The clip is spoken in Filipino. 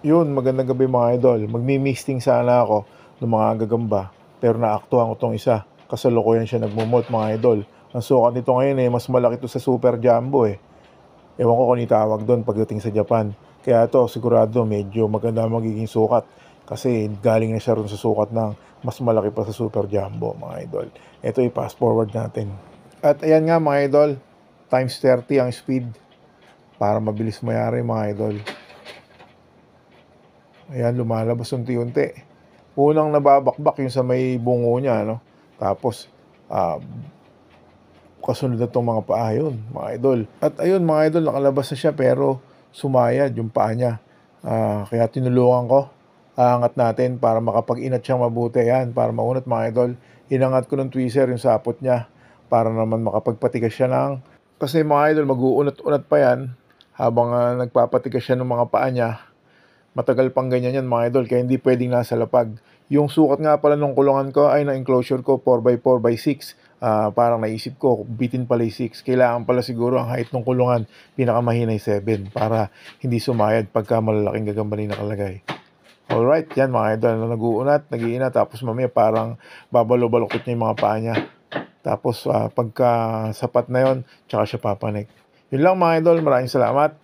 Yun, magandang gabi mga idol. Magmi-misting sana ako ng mga gagamba. Pero naaktuhan ko tong isa. Kasalukuyan siya nagmumot mga idol. Ang sukat nito ngayon mas malaki to sa Super Jumbo eh. Ewan ko kung itawag doon pagdating sa Japan. Kaya to sigurado medyo maganda magiging sukat. Kasi galing na siya ron sa sukat ng mas malaki pa sa Super Jumbo mga idol. Ito i-fast forward natin. At ayan nga mga idol, times 30 ang speed para mabilis mayari mga idol. Ayan, lumalabas unti-unti. Unang nababakbak yung sa may bungo niya, no? Tapos, ah, kasunod na itong mga paa yun, mga idol. At ayun, mga idol, nakalabas na siya pero sumayad yung paa niya. Kaya tinulungan ko. Aangat natin para makapag-inat siyang mabuti. Yan, para maunat mga idol. Inangat ko ng tweezer yung sapot niya para naman makapagpatigas siya ng... Kasi mga idol, mag-uunat-unat pa yan habang nagpapatigas siya ng mga paa niya. Matagal pang ganyan yan mga idol, kaya hindi pwedeng nasa lapag. Yung sukat nga pala nung kulungan ko ay na enclosure ko 4x4x6. Parang naisip ko, bitin pala yung 6. Kailangan pala siguro ang height ng kulungan, pinakamahinay 7 para hindi sumayad pagka malalaking gagamba na nakalagay. Alright, yan mga idol, na nag-uunat, nag-iinat, tapos mamaya parang babalo-baloktot niya yung mga paa niya. Tapos pagka sapat na yon, tsaka siya papanik. Yun lang mga idol, maraming salamat.